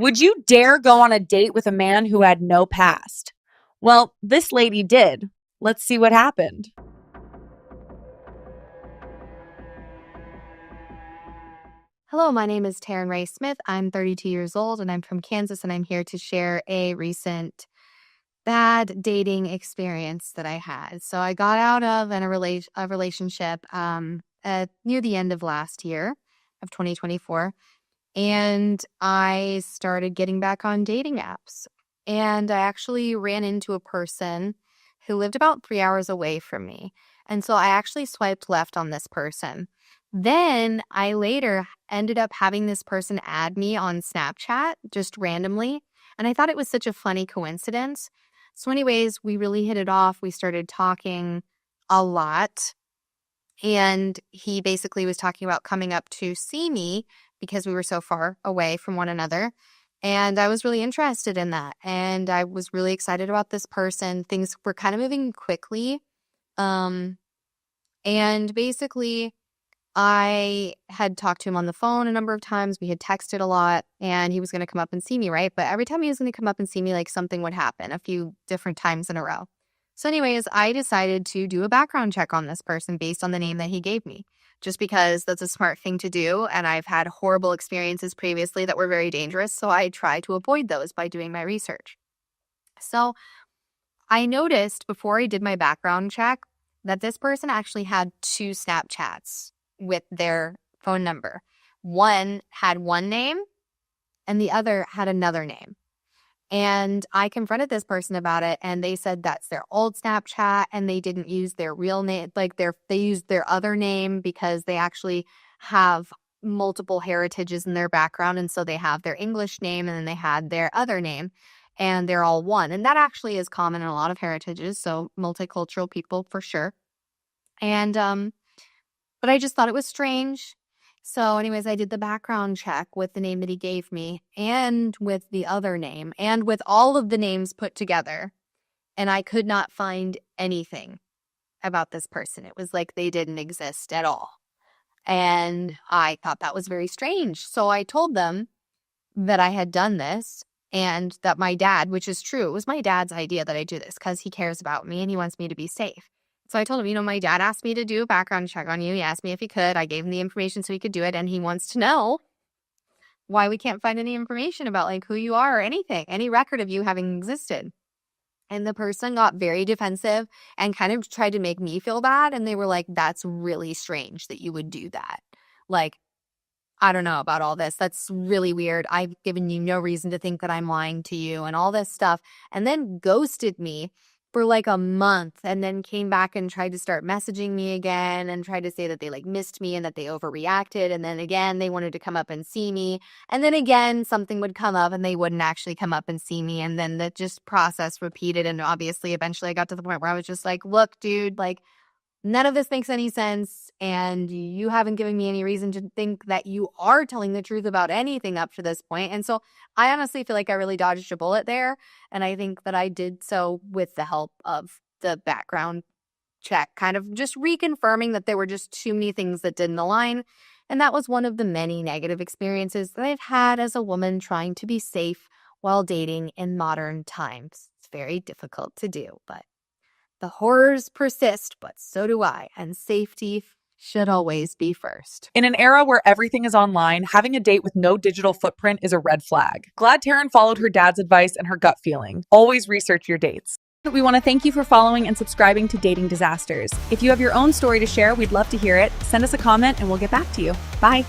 Would you dare go on a date with a man who had no past? Well, this lady did. Let's see what happened. Hello, my name is Taryn Ray Smith. I'm 32 years old and I'm from Kansas, and I'm here to share a recent bad dating experience that I had. So I got out of a relationship near the end of last year of 2024, and I started getting back on dating apps. And I actually ran into a person who lived about 3 hours away from me. And so I actually swiped left on this person. Then I later ended up having this person add me on Snapchat just randomly. And I thought it was such a funny coincidence. So, anyways, we really hit it off. We started talking a lot. And he basically was talking about coming up to see me because we were so far away from one another. And I was really interested in that. And I was really excited about this person. Things were kind of moving quickly. And basically, I had talked to him on the phone a number of times. We had texted a lot, and he was going to come up and see me, right? But every time he was going to come up and see me, like, something would happen a few different times in a row. So anyways, I decided to do a background check on this person based on the name that he gave me, just because that's a smart thing to do. And I've had horrible experiences previously that were very dangerous. So I try to avoid those by doing my research. So I noticed before I did my background check that this person actually had 2 Snapchats with their phone number. One had one name and the other had another name. And I confronted this person about it, and they said that's their old Snapchat and they didn't use their real name. Like they used their other name because they actually have multiple heritages in their background. And so they have their English name and then they had their other name, and they're all one. And that actually is common in a lot of heritages. So multicultural people for sure. And, but I just thought it was strange. So anyways, I did the background check with the name that he gave me and with the other name and with all of the names put together. And I could not find anything about this person. It was like they didn't exist at all. And I thought that was very strange. So I told them that I had done this and that my dad, which is true, it was my dad's idea that I do this because he cares about me and he wants me to be safe. So I told him, my dad asked me to do a background check on you. He asked me if he could. I gave him the information so he could do it. And he wants to know why we can't find any information about like who you are or anything, any record of you having existed. And the person got very defensive and kind of tried to make me feel bad. And they were like, that's really strange that you would do that. Like, I don't know about all this. That's really weird. I've given you no reason to think that I'm lying to you and all this stuff. And then ghosted me for like a month, and then came back and tried to start messaging me again and tried to say that they like missed me and that they overreacted. And then again, they wanted to come up and see me. And then again, something would come up and they wouldn't actually come up and see me. And then the just process repeated. And obviously, eventually I got to the point where I was just like, look, dude, like, none of this makes any sense, and you haven't given me any reason to think that you are telling the truth about anything up to this point. And so I honestly feel like I really dodged a bullet there, and I think that I did so with the help of the background check, kind of just reconfirming that there were just too many things that didn't align. And that was one of the many negative experiences that I've had as a woman trying to be safe while dating in modern times. It's very difficult to do, but the horrors persist, but so do I, and safety should always be first. In an era where everything is online, having a date with no digital footprint is a red flag. Glad Taryn followed her dad's advice and her gut feeling. Always research your dates. We want to thank you for following and subscribing to Dating Disasters. If you have your own story to share, we'd love to hear it. Send us a comment and we'll get back to you. Bye.